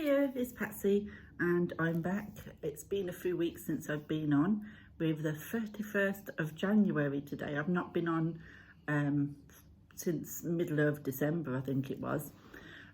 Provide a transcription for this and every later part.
Hiya, it's Patsy and I'm back. It's been a few weeks since I've been on. With the 31st of January today. I've not been on since middle of December, I think it was.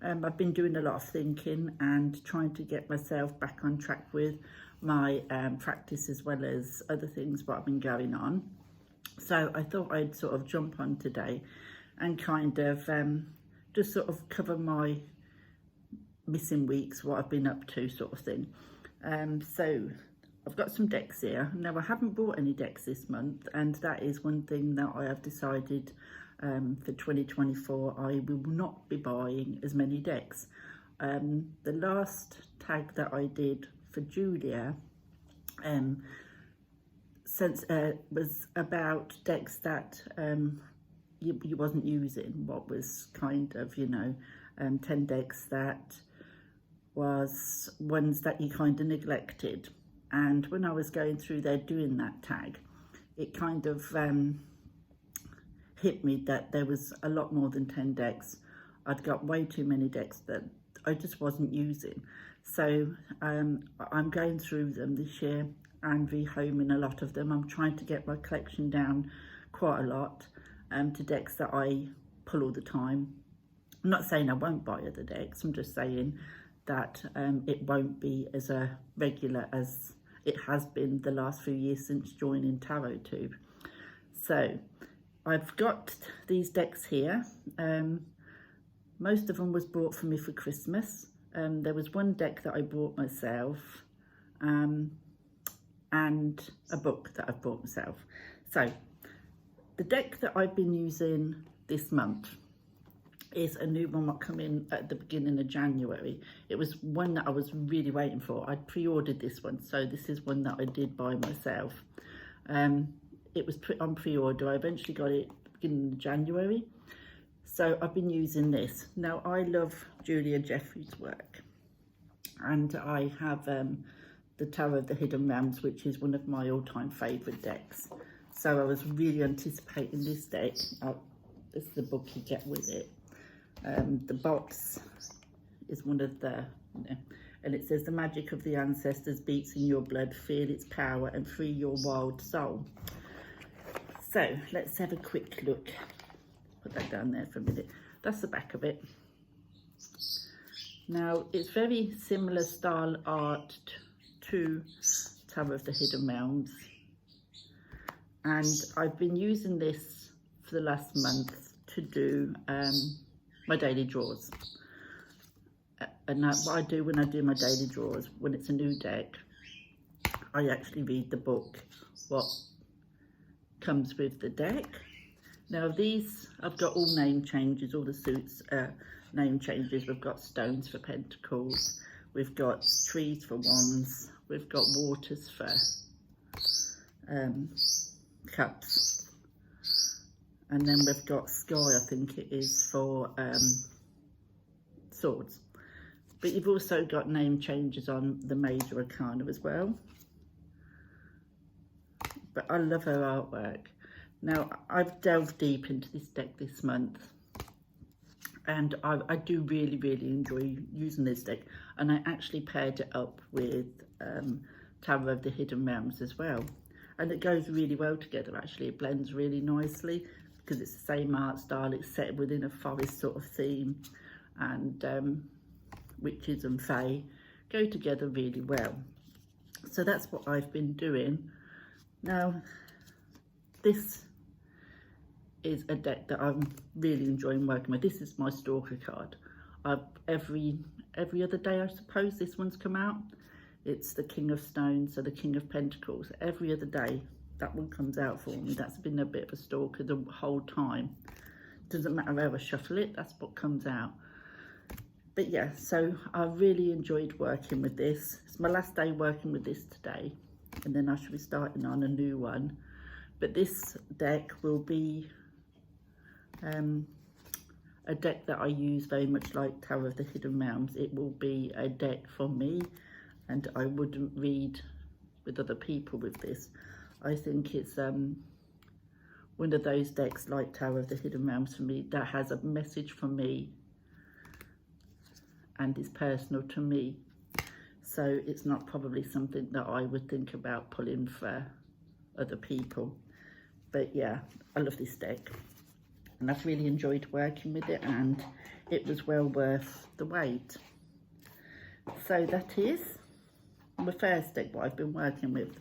I've been doing a lot of thinking and trying to get myself back on track with my practice as well as other things what I've been going on. So I thought I'd sort of jump on today and kind of just sort of cover my missing weeks, what I've been up to sort of thing. So I've got some decks here. Now I haven't bought any decks this month, and that is one thing that I have decided for 2024 I will not be buying as many decks. The last tag that I did for Julia was about decks that you wasn't using, what was kind of, 10 decks that was ones that you kind of neglected. And when I was going through there doing that tag, it kind of hit me that there was a lot more than 10 decks. I'd got way too many decks that I just wasn't using. So I'm going through them this year and rehoming a lot of them. I'm trying to get my collection down quite a lot to decks that I pull all the time. I'm not saying I won't buy other decks, I'm just saying that it won't be as a regular as it has been the last few years since joining TarotTube. So I've got these decks here. Most of them was bought for me for Christmas. There was one deck that I bought myself and a book that I've bought myself. So the deck that I've been using this month is a new one that came in at the beginning of January. It was one that I was really waiting for. I'd pre-ordered this one, so this is one that I did buy myself. It was put on pre-order. I eventually got it beginning of January. So I've been using this. Now I love Julia Jeffrey's work, and I have the Tarot of the Hidden Realms, which is one of my all-time favourite decks. So I was really anticipating this deck. This is the book you get with it. The box is one of the, and it says the magic of the ancestors beats in your blood, feel its power and free your wild soul. So let's have a quick look. Put that down there for a minute. That's the back of it. Now it's very similar style art to Tarot of the Hidden Realms, and I've been using this for the last month to do my daily draws. And what I do when I do my daily draws, when it's a new deck, I actually read the book, what comes with the deck. Now these, I've got all name changes, all the suits name changes. We've got stones for pentacles, we've got trees for wands, we've got waters for cups. And then we've got sky, I think it is, for swords. But you've also got name changes on the major arcana as well. But I love her artwork. Now, I've delved deep into this deck this month, and I do really, really enjoy using this deck. And I actually paired it up with Tarot of the Hidden Realms as well. And it goes really well together, actually. It blends really nicely, because it's the same art style. It's set within a forest sort of theme, and witches and fae go together really well. So that's what I've been doing. Now this is a deck that I'm really enjoying working with. This is my stalker card. Every other day, I suppose, this one's come out. It's the King of Stones, so the King of Pentacles. Every other day that one comes out for me. That's been a bit of a stalker the whole time. Doesn't matter how I shuffle it, that's what comes out. But yeah, so I really enjoyed working with this. It's my last day working with this today, and then I should be starting on a new one. But this deck will be a deck that I use very much like Tarot of the Hidden Realms. It will be a deck for me, and I wouldn't read with other people with this. I think it's one of those decks like Tarot of the Hidden Realms for me that has a message for me and is personal to me. So it's not probably something that I would think about pulling for other people. But yeah, I love this deck. And I've really enjoyed working with it, and it was well worth the wait. So that is the first deck what I've been working with,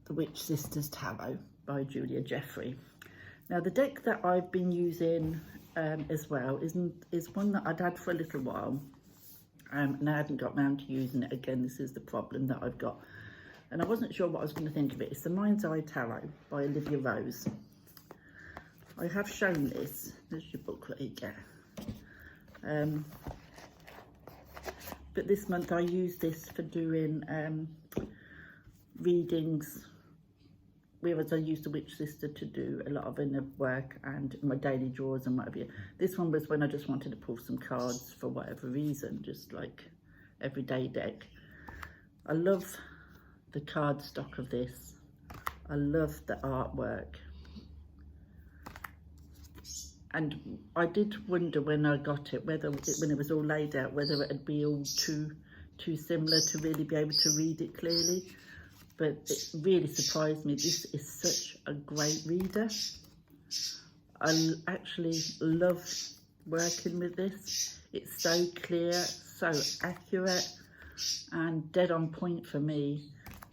the Witch Sisters Tarot by Julia Jeffrey. Now the deck that I've been using as well is one that I'd had for a little while, and I hadn't got round to using it again. This is the problem that I've got, and I wasn't sure what I was going to think of it. It's the Mind's Eye Tarot by Olivia Rose. I have shown this. There's your booklet you get. But this month I used this for doing readings, whereas I used the Witch Sister to do a lot of inner work and my daily drawers and whatever. This one was when I just wanted to pull some cards for whatever reason, just like everyday deck. I love the cardstock of this. I love the artwork. And I did wonder when I got it, when it was all laid out, whether it would be all too similar to really be able to read it clearly. But it really surprised me. This is such a great reader. I actually love working with this. It's so clear, so accurate, and dead on point for me.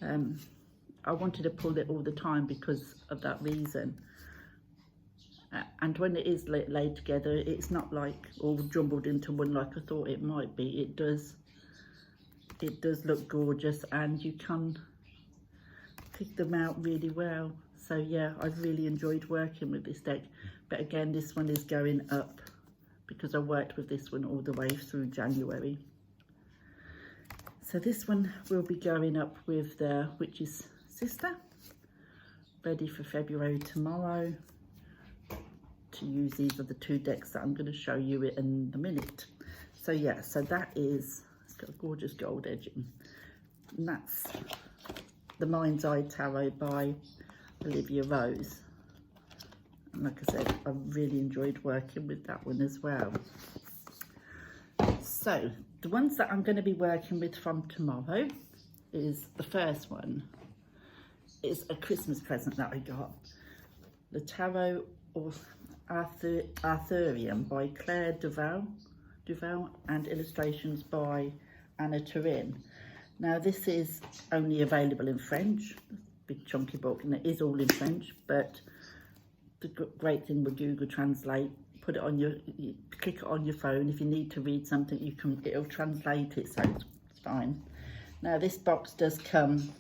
I wanted to pull it all the time because of that reason. And when it is laid together, it's not like all jumbled into one like I thought it might be. It does look gorgeous, and you can pick them out really well. So yeah, I've really enjoyed working with this deck. But again, this one is going up because I worked with this one all the way through January. So this one will be going up with the Witch's Sister, ready for February tomorrow. To use, these are the two decks that I'm going to show you in a minute. So yeah, so that is, it's got a gorgeous gold edging, and that's the Mind's Eye Tarot by Olivia Rose. And like I said, I really enjoyed working with that one as well. So the ones that I'm going to be working with from tomorrow is, the first one is a Christmas present that I got, the Tarot of Arthurian by Claire Duval, and illustrations by Anna Turin. Now this is only available in French, big chunky book, and it is all in French, but the great thing with Google Translate, put it on you click it on your phone. If you need to read something, it'll translate it, so it's fine. Now this box does come,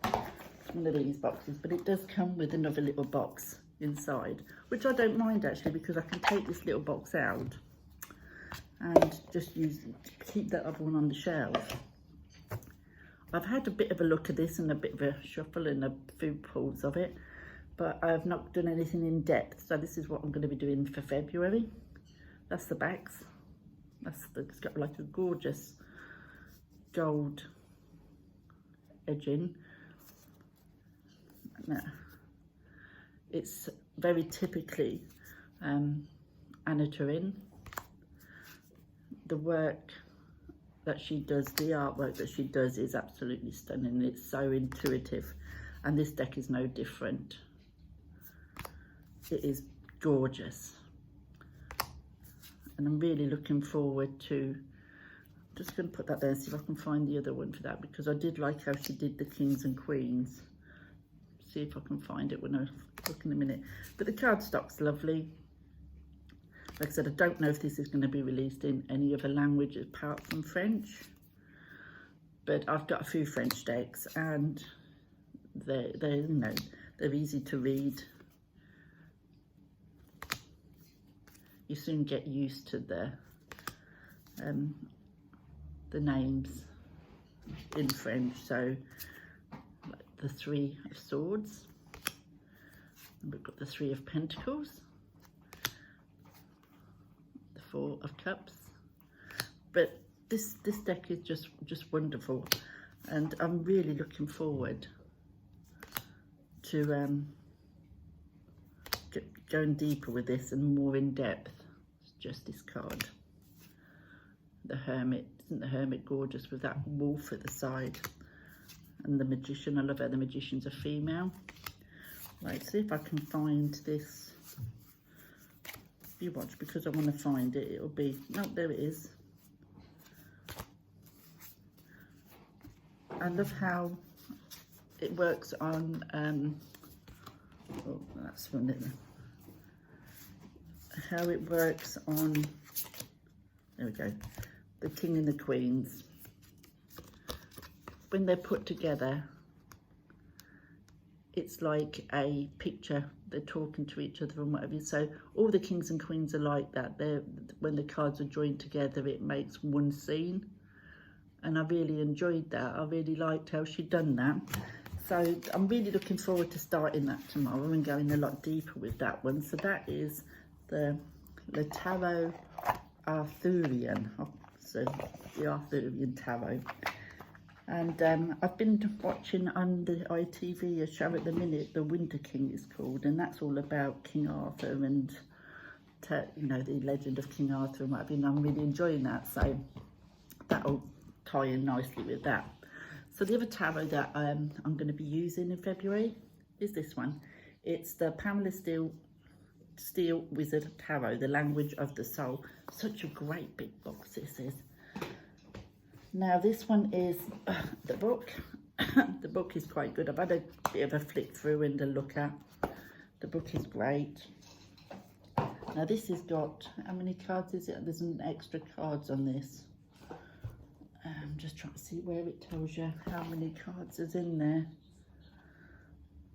it's one of these boxes, but it does come with another little box inside, which I don't mind actually, because I can take this little box out and just keep that other one on the shelf. I've had a bit of a look at this and a bit of a shuffle and a few pulls of it, but I've not done anything in depth. So this is what I'm going to be doing for February. That's the backs. It's got like a gorgeous gold edging. Now, it's very typically Anna Turin. The work that she does, the artwork that she does is absolutely stunning. It's so intuitive, and this deck is no different. It is gorgeous, and I'm really looking forward to, just going to put that there and see if I can find the other one for that, because I did like how she did the kings and queens. See if I can find it when I look in a minute. But the cardstock's lovely. Like I said, I don't know if this is going to be released in any other language apart from French, but I've got a few French decks, and they're easy to read. You soon get used to the names in French. So like the Three of Swords, and we've got the Three of Pentacles, the Four of Cups. But this deck is just wonderful, and I'm really looking forward to going deeper with this and more in depth. Justice card. the Hermit. Isn't the Hermit gorgeous with that wolf at the side? And the Magician, I love how the Magician's a female. Right, see if I can find this. You watch, because I want to find it. It'll be, no, there it is. I love how it works on, oh, that's one, isn't it? How it works on, there we go, the King and the Queens. When they're put together, it's like a picture. They're talking to each other and whatever. So all the kings and queens are like that. When the cards are joined together, it makes one scene. And I really enjoyed that. I really liked how she'd done that. So I'm really looking forward to starting that tomorrow and going a lot deeper with that one. So that is the Tarot Arthurian. So the Arthurian Tarot. And I've been watching on the ITV a show at the minute, The Winter King is called, and that's all about King Arthur and, you know, the legend of King Arthur and what have you, and I'm really enjoying that, so that'll tie in nicely with that. So the other tarot that I'm going to be using in February is this one. It's the Pamela Steel Wizard Tarot, The Language of the Soul. Such a great big box this is. Now this one is the book. The book is quite good. I've had a bit of a flick through and a look at. The book is great. Now this has got, how many cards is it? There's some extra cards on this. I'm just trying to see where it tells you how many cards is in there.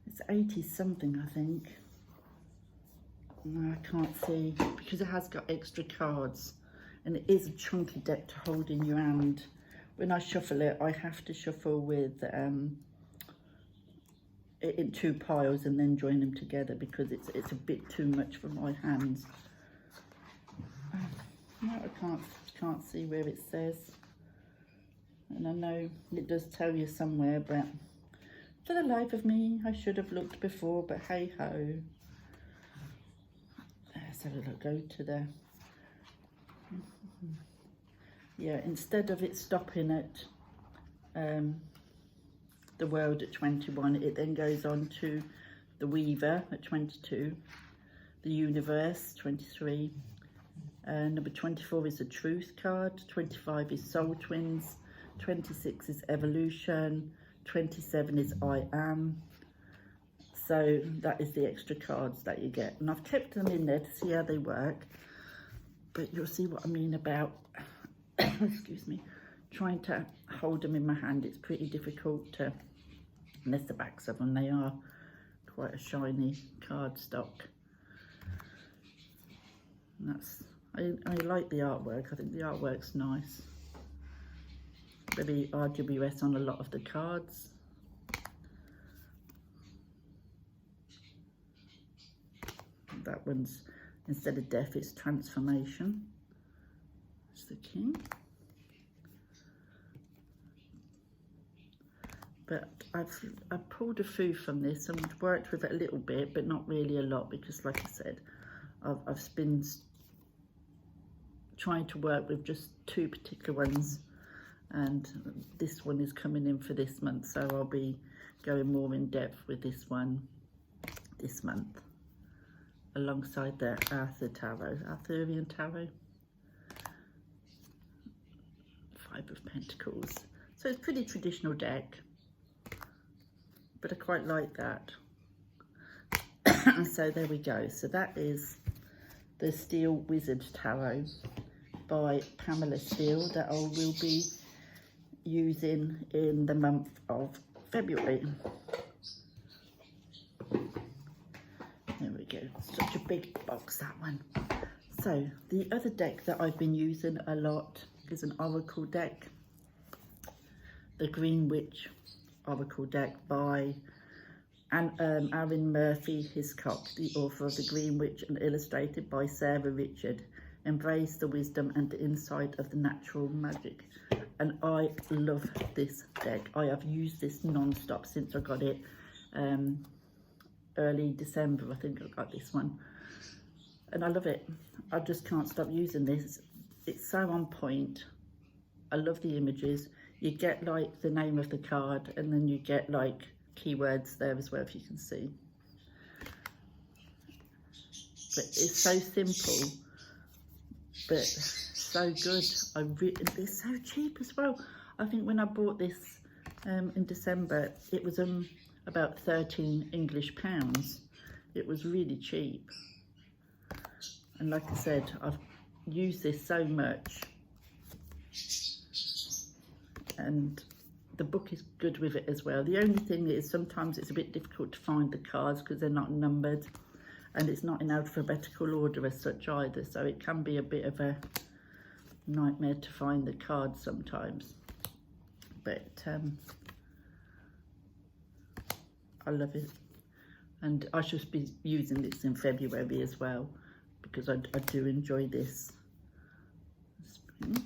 It's 80 something, I think. No, I can't see because it has got extra cards and it is a chunky deck to hold in your hand. When I shuffle it, I have to shuffle with it in two piles and then join them together because it's a bit too much for my hands. No, I can't see where it says. And I know it does tell you somewhere, but for the life of me, I should have looked before, but hey ho. Let's have a look, go to the... Yeah, instead of it stopping at the World at 21, it then goes on to the Weaver at 22, the Universe 23, number 24 is the Truth card, 25 is Soul Twins, 26 is Evolution, 27 is I Am. So that is the extra cards that you get, and I've kept them in there to see how they work, but you'll see what I mean about excuse me, trying to hold them in my hand. It's pretty difficult to, unless the backs of them, they are quite a shiny card stock. And that's, I like the artwork. I think the artwork's nice. Very RWS on a lot of the cards. That one's, instead of death, it's transformation. It's the King. But I've pulled a few from this and worked with it a little bit, but not really a lot because, like I said, I've been trying to work with just two particular ones, and this one is coming in for this month, so I'll be going more in depth with this one this month, alongside the Arthurian Tarot. 5 of Pentacles. So it's a pretty traditional deck, but I quite like that. So there we go. So that is the Steel Wizard Tarot by Pamela Steel that I will be using in the month of February. There we go. Such a big box, that one. So the other deck that I've been using a lot is an Oracle deck, the Green Witch Oracle deck by Aaron Murphy Hiscock, the author of The Green Witch, and illustrated by Sarah Richard. Embrace the wisdom and the insight of the natural magic. And I love this deck. I have used this non-stop since I got it early December. I think I got this one, and I love it. I just can't stop using this. It's so on point. I love the images. You get like the name of the card, and then you get like keywords there as well, if you can see. But it's so simple, but so good. It's so cheap as well. I think when I bought this in December, it was about 13 English pounds. It was really cheap. And like I said, I've used this so much. And the book is good with it as well. The only thing is sometimes it's a bit difficult to find the cards because they're not numbered, and it's not in alphabetical order as such either, so it can be a bit of a nightmare to find the cards sometimes. But I love it, and I should be using this in February as well, because I do enjoy this. Spring.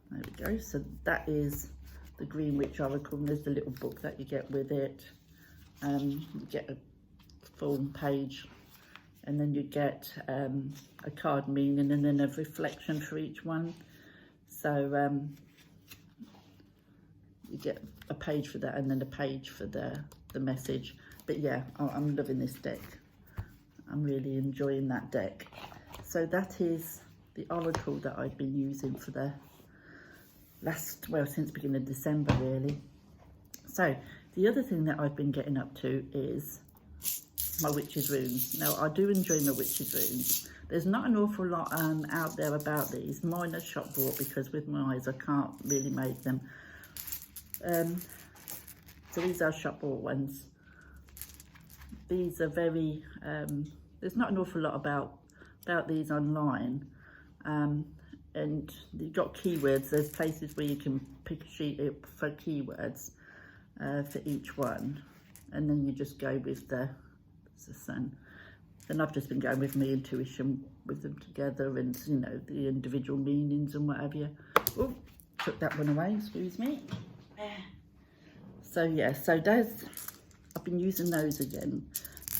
There we go. So that is the Green Witch Oracle, and there's the little book that you get with it. You get a full page, and then you get a card meaning, and then a reflection for each one. So you get a page for that, and then a page for the message. But yeah, I'm loving this deck. I'm really enjoying that deck. So that is the Oracle that I've been using for the since beginning of December really. So the other thing that I've been getting up to is my Witch's Runes. Now I do enjoy my Witch's Runes. There's not an awful lot out there about these. Mine are shop bought because with my eyes I can't really make them. So these are shop bought ones. These are very, there's not an awful lot about these online. And you've got keywords. There's places where you can pick a sheet up for keywords for each one, and then you just go with the sun. And I've just been going with my intuition with them together, and you know, the individual meanings and whatever. Oh, took that one away, excuse me. So yeah, so I've been using those again,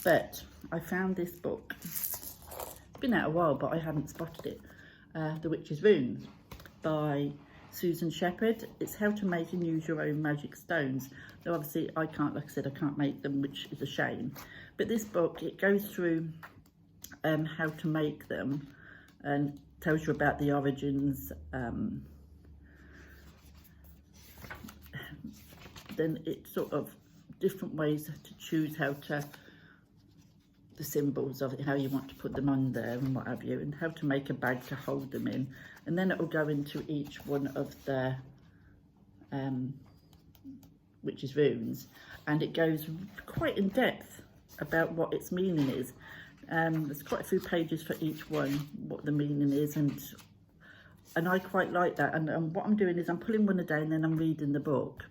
but I found this book. It's been out a while, but I hadn't spotted it. The Witch's Runes by Susan Shepherd. It's how to make and use your own magic stones. Now obviously I can't, like I said, I can't make them, which is a shame. But this book, it goes through how to make them and tells you about the origins. Then it's sort of different ways to choose how to, the symbols of it, how you want to put them on there and what have you, and how to make a bag to hold them in. And then it will go into each one of the Witch's Runes, and it goes quite in depth about what its meaning is. There's quite a few pages for each one, what the meaning is, and I quite like that. And what I'm doing is I'm pulling one a day and then I'm reading the book.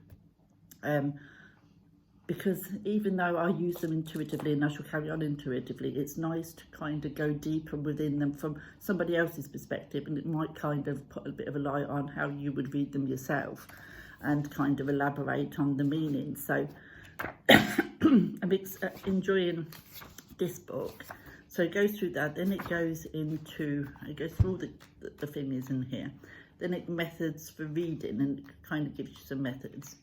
Because even though I use them intuitively, and I shall carry on intuitively, it's nice to kind of go deeper within them from somebody else's perspective, and it might kind of put a bit of a light on how you would read them yourself and kind of elaborate on the meaning. So I'm enjoying this book. So it goes through that, then it goes through all the things in here. Then it methods for reading, and it kind of gives you some methods.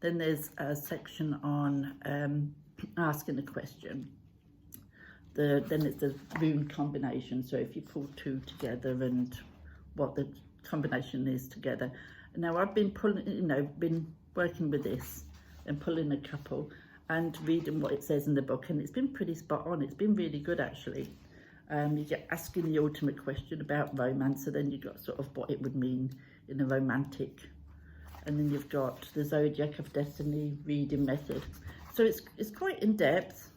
Then there's a section on asking a question. Then it's the rune combination. So if you pull two together and what the combination is together. Now I've been been working with this and pulling a couple and reading what it says in the book, and it's been pretty spot on. It's been really good actually. You get asking the ultimate question about romance, so then you've got sort of what it would mean in a romantic. And then you've got the Zodiac of Destiny reading method. So it's quite in depth.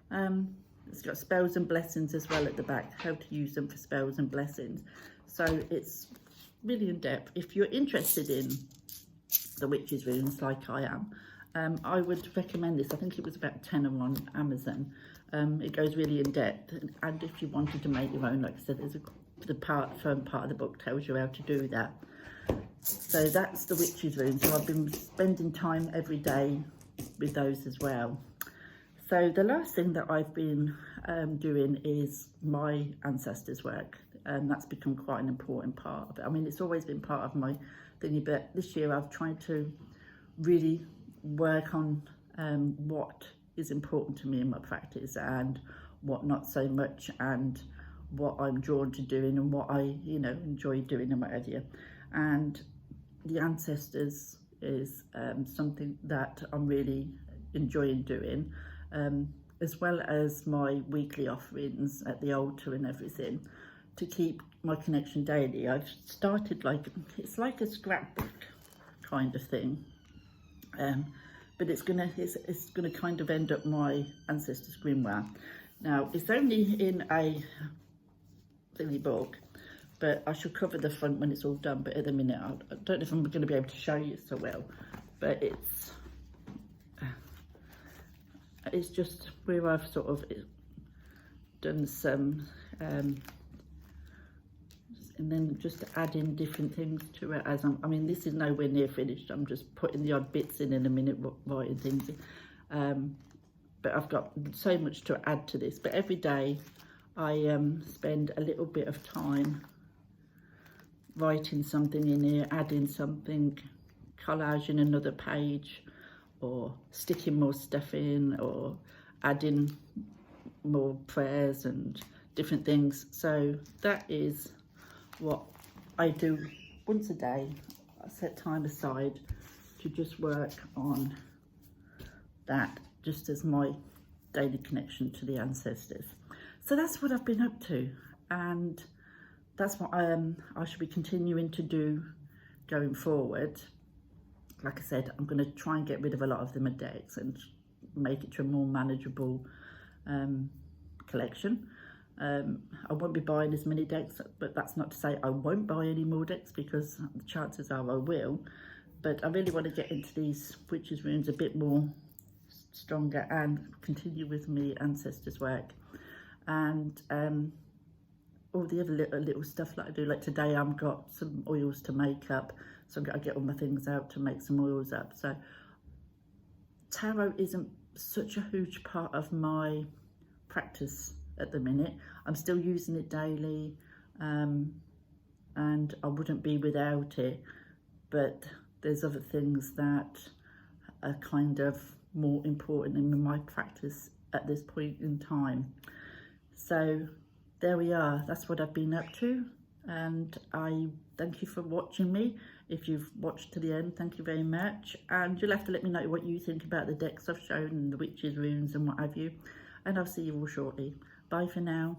It's got spells and blessings as well at the back, how to use them for spells and blessings. So it's really in depth. If you're interested in the Witch's Runes like I am, I would recommend this. I think it was about £10 on Amazon. It goes really in depth. And if you wanted to make your own, like I said, there's the firm part of the book tells you how to do that. So that's the Witch's Runes. So I've been spending time every day with those as well. So the last thing that I've been doing is my ancestors' work. and that's become quite an important part of it. I mean, it's always been part of my thingy, but this year I've tried to really work on what is important to me in my practice and what not so much, and what I'm drawn to doing and what I, you know, enjoy doing and what have you. And the ancestors is something that I'm really enjoying doing, as well as my weekly offerings at the altar and everything, to keep my connection daily. I've started it's like a scrapbook kind of thing, but it's gonna kind of end up my ancestors grimoire. Now it's only in a thingy book, but I shall cover the front when it's all done. But at the minute, I don't know if I'm going to be able to show you so well, but it's just where I've sort of done some and then just adding different things to it as I mean, this is nowhere near finished. I'm just putting the odd bits in a minute, writing things in. But I've got so much to add to this. But every day I spend a little bit of time writing something in here, adding something, collaging another page, or sticking more stuff in, or adding more prayers and different things. So that is what I do once a day. I set time aside to just work on that, just as my daily connection to the ancestors. So that's what I've been up to, and that's what I should be continuing to do going forward. Like I said, I'm going to try and get rid of a lot of the decks and make it to a more manageable collection. I won't be buying as many decks, but that's not to say I won't buy any more decks, because the chances are I will. But I really want to get into these Witches' Runes a bit more stronger and continue with me ancestors work, and all the other little stuff that I do. Like today I've got some oils to make up, so I'm going to get all my things out to make some oils up. So tarot isn't such a huge part of my practice at the minute. I'm still using it daily, and I wouldn't be without it, but there's other things that are kind of more important in my practice at this point in time. So there we are, that's what I've been up to, and I thank you for watching me. If you've watched to the end, thank you very much, and you'll have to let me know what you think about the decks I've shown and the Witches' Runes and what have you, and I'll see you all shortly. Bye for now.